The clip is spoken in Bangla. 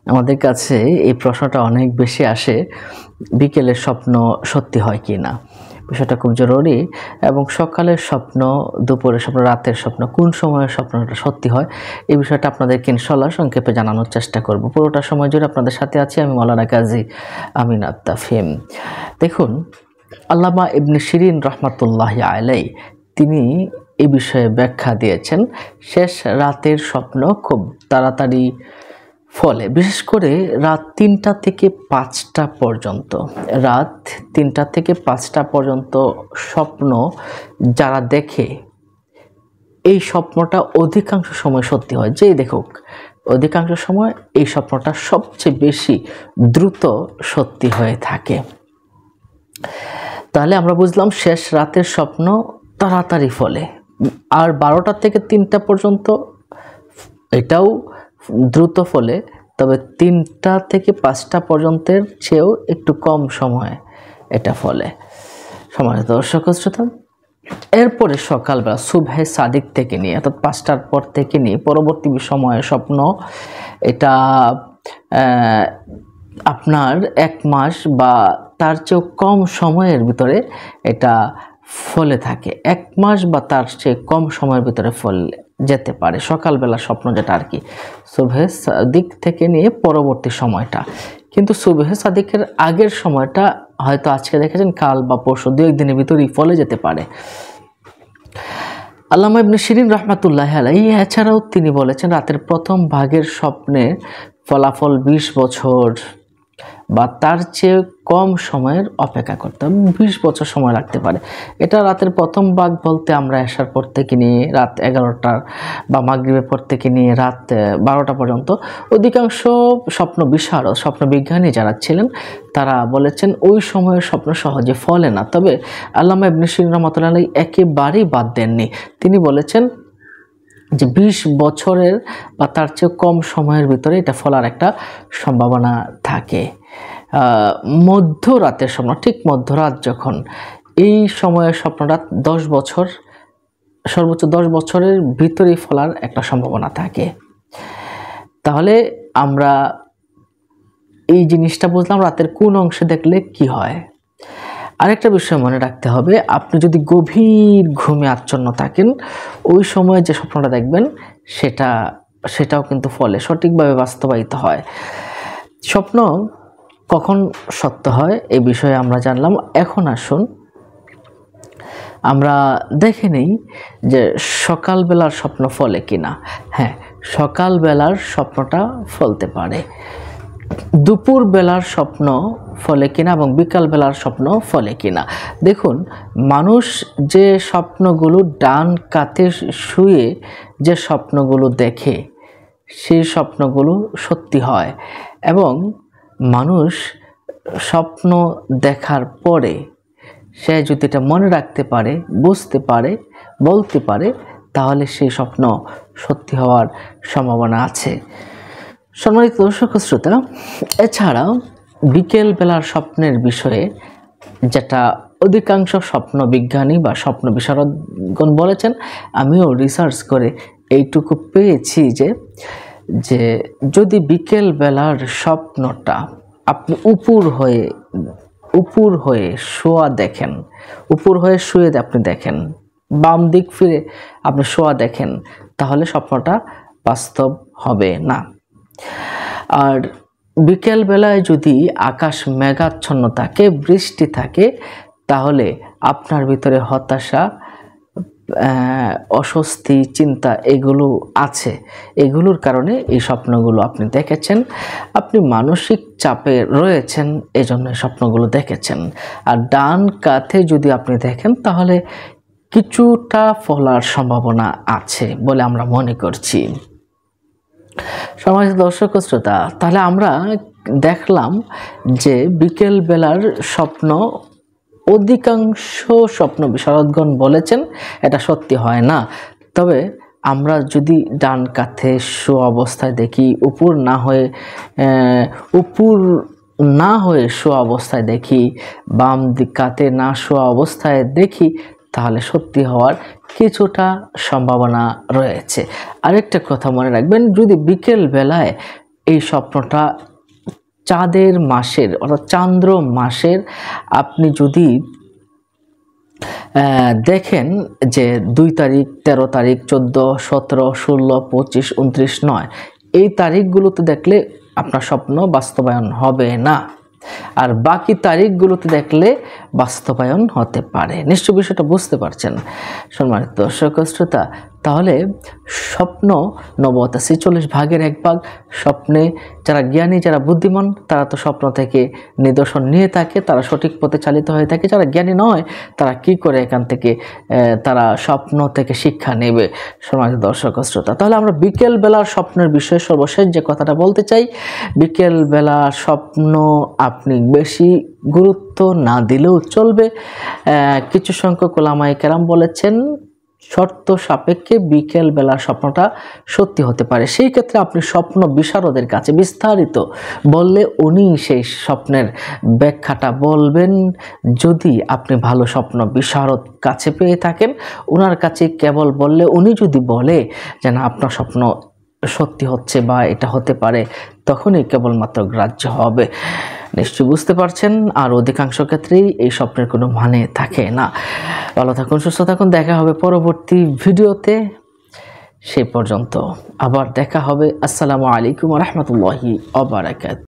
আমাদের কাছে এই প্রশ্নটা অনেক বেশি আসে, বিকেলের স্বপ্ন সত্যি হয় কি না। বিষয়টা খুব জরুরি। এবং সকালের স্বপ্ন, দুপুরের স্বপ্ন, রাতের স্বপ্ন, কোন সময়ের স্বপ্নটা সত্যি হয়, এই বিষয়টা আপনাদেরকে ইনশাআল্লাহ সংক্ষেপে জানানোর চেষ্টা করব। পুরোটা সময় জুড়ে আপনাদের সাথে আছি আমি মাওলানা কাজী আমিন আত্তাফিম। দেখুন, আল্লামা ইবনে শিরিন রহমাতুল্লাহি আলাইহি তিনি এই বিষয়ে ব্যাখ্যা দিয়েছেন। শেষ রাতের স্বপ্ন খুব তাড়াতাড়ি ফলে, বিশেষ করে রাত ৩টা থেকে ৫টা পর্যন্ত। রাত ৩টা থেকে ৫টা পর্যন্ত স্বপ্ন যারা দেখে, এই স্বপ্নটা অধিকাংশ সময় সত্যি হয়। যেই দেখুক, অধিকাংশ সময় এই স্বপ্নটা সবচেয়ে বেশি দ্রুত সত্যি হয়ে থাকে। তাহলে আমরা বুঝলাম শেষ রাতের স্বপ্ন তাড়াতাড়ি ফলে। আর 12টা থেকে 3টা পর্যন্ত এটাও দ্রুত ফলে, তবে 3টা থেকে 5টা পর্যন্তের চেয়েও একটু কম সময় এটা ফলে। সম্মানিত দর্শক শ্রোতা, এরপরে সকালবেলা সুবহে সাদিক থেকে নিয়ে, অর্থাৎ 5টার পর থেকে নিয়ে পরবর্তী সময়ে স্বপ্ন, এটা আপনার 1 মাস বা তার চেয়েও কম সময়ের ভিতরে এটা ফলে থাকে। 1 মাস বা তার চেয়ে কম সময়ের ভিতরে ফলে যেতে পারে সকালবেলা স্বপ্ন, যেটা আর কি সুবহে সাদিক থেকে নিয়ে পরবর্তী সময়টা। কিন্তু সুবহে সাদিকের আগের সময়টা হয়তো আজকে দেখেছেন, কাল বা পরশু 2-1 দিনের ভিতরেই ফলে যেতে পারে। আল্লামা ইবনে শিরিন রহমাতুল্লাহি আলাইহি এছাড়াও তিনি বলেছেন, রাতের প্রথম ভাগের স্বপ্নের ফলাফল 20 বছর বা তার চেয়ে কম সময়ের অপেক্ষা করতে হবে। 20 বছর সময় লাগতে পারে। এটা রাতের প্রথম ভাগ বলতে আমরা এশার পর থেকে নিয়ে রাত 11টা বা মাগরিবের পর থেকে নিয়ে রাত 12টা পর্যন্ত। অধিকাংশ স্বপ্ন বিশারদ, স্বপ্ন বিজ্ঞানী যারা ছিলেন তারা বলেছেন ওই সময়ের স্বপ্ন সহজে ফলে না। তবে আল্লামা ইবনে শিরিন রহমাতুল্লাহি আলাইহি একেবারেই বাদ দেননি। তিনি বলেছেন যে 20 বছরের বা তার চেয়ে কম সময়ের ভিতরে এটা ফলার একটা সম্ভাবনা থাকে। মধ্যরাতের স্বপ্ন, ঠিক মধ্যরাত যখন, এই সময়ের স্বপ্নটা 10 বছর, সর্বোচ্চ 10 বছরের ভিতরেই ফলার একটা সম্ভাবনা থাকে। তাহলে আমরা এই জিনিসটা বুঝলাম রাতের কোন অংশে দেখলে কি হয়। আরেকটা বিষয় মনে রাখতে হবে, আপনি যদি গভীর ঘুমে আচ্ছন্ন থাকেন, ওই সময়ে যে স্বপ্নটা দেখবেন সেটাও কিন্তু ফলে, সঠিকভাবে বাস্তবায়িত হয়। স্বপ্ন কখন সত্য হয় এই বিষয়ে আমরা জানলাম। এখন আসুন আমরা দেখে নেই যে সকালবেলার স্বপ্ন ফলে কিনা। হ্যাঁ, সকালবেলার স্বপ্নটা ফলতে পারে। দুপুর বেলার স্বপ্ন ফলে কিনা এবং বিকাল বেলার স্বপ্ন ফলে কিনা। দেখুন, মানুষ যে স্বপ্নগুলো ডান কাতে শুয়ে যে স্বপ্নগুলো দেখে, সেই স্বপ্নগুলো সত্যি হয়। এবং মানুষ স্বপ্ন দেখার পরে সে যদি এটা মনে রাখতে পারে, বুঝতে পারে, বলতে পারে, তাহলে সেই স্বপ্ন সত্যি হওয়ার সম্ভাবনা আছে। সম্মানিত দর্শক শ্রোতা, এছাড়াও বিকেল বেলার স্বপ্নের বিষয়ে যেটা অধিকাংশ স্বপ্ন বিজ্ঞানী বা স্বপ্ন বিশারদগণ বলেছেন, আমিও রিসার্চ করে এইটুকু পেয়েছি যে যদি বিকেল বেলার স্বপ্নটা আপনি উপর হয়ে শোয়া দেখেন, উপর হয়ে শুয়ে আপনি দেখেন, বাম দিক ফিরে আপনি শোয়া দেখেন, তাহলে স্বপ্নটা বাস্তব হবে না। আর বিকেল বেলায় যদি আকাশ মেঘাচ্ছন্ন থাকে, বৃষ্টি থাকে, তাহলে আপনার ভিতরে হতাশা, অস্বস্তি, চিন্তা এগুলো আছে। এগুলোর কারণে এই স্বপ্নগুলো আপনি দেখেছেন। আপনি মানসিক চাপে রয়েছেন, এজন্য স্বপ্নগুলো দেখেছেন। আর ডান কাঁধে যদি আপনি দেখেন, তাহলে কিছুটা ফলার সম্ভাবনা আছে বলে আমরা মনে করছি। সম্মানিত দর্শক শ্রোতা, তাহলে আমরা দেখলাম যে বিকেল বেলার স্বপ্ন অধিকাংশ স্বপ্ন বিশারদগণ বলেছেন এটা সত্যি হয় না। তবে আমরা যদি ডান কাঁধে শোয়া অবস্থায় দেখি, উপর না হয়ে শোয়া অবস্থায় দেখি, বাম দিক কাঁধে না শোয়া অবস্থায় দেখি, তাহলে সত্যি হওয়ার কিছুটা সম্ভাবনা রয়েছে। আরেকটা কথা মনে রাখবেন, যদি বিকেল বেলায় এই স্বপ্নটা চাঁদের মাসের অর্থাৎ চান্দ্র মাসের আপনি যদি দেখেন যে 2 তারিখ, 13 তারিখ, 14, 17, 16, 25, 29, 9 এই তারিখগুলোতে দেখলে আপনার স্বপ্ন বাস্তবায়ন হবে না, আর বাকি তারিখগুলোতে দেখলে বাস্তবায়ন হতে পারে। নিশ্চয় বিষয়টা বুঝতে পারছেন সম্মানিত দর্শক শ্রোতা। তাহলে স্বপ্ন 90-40 ভাগের 1 ভাগ। স্বপ্নে যারা জ্ঞানী, যারা বুদ্ধিমান, তারা তো স্বপ্ন থেকে নিদর্শন নিয়ে থাকে, তারা সঠিক পথে চালিত হয়ে থাকে। যারা জ্ঞানী নয় তারা কি করে এখান থেকে তারা স্বপ্ন থেকে শিক্ষা নেবে সম্মানিত দর্শক শ্রোতা। তাহলে আমরা বিকেল বেলার স্বপ্নের বিষয়ে সর্বশেষ যে কথাটা বলতে চাই, বিকেল বেলা স্বপ্ন আপনি বেশি গুরুত্ব না দিলেও চলবে। কিছু সংখ্যক ওলামায়ে কেরাম বলেছেন শর্ত সাপেক্ষে বিকেল বেলার স্বপ্নটা সত্যি হতে পারে। সেই ক্ষেত্রে আপনি স্বপ্ন বিশারদের কাছে বিস্তারিত বললে উনি সেই স্বপ্নের ব্যাখ্যাটা বলবেন। যদি আপনি ভালো স্বপ্ন বিশারদ কাছে পেয়ে থাকেন, ওনার কাছে কেবল বললে উনি যদি বলে যে না আপনার স্বপ্ন সত্যি হচ্ছে বা এটা হতে পারে, তখনই কেবলমাত্র গ্রাহ্য হবে। নিশ্চয়ই বুঝতে পারছেন। আর অধিকাংশ ক্ষেত্রেই এই স্বপ্নের কোনো মানে থাকে না। ভালো থাকুন, সুস্থ থাকুন, দেখা হবে পরবর্তী ভিডিওতে। সেই পর্যন্ত আবার দেখা হবে। আসসালামু আলাইকুম ওয়া রাহমাতুল্লাহি ওয়া বারাকাতুহু।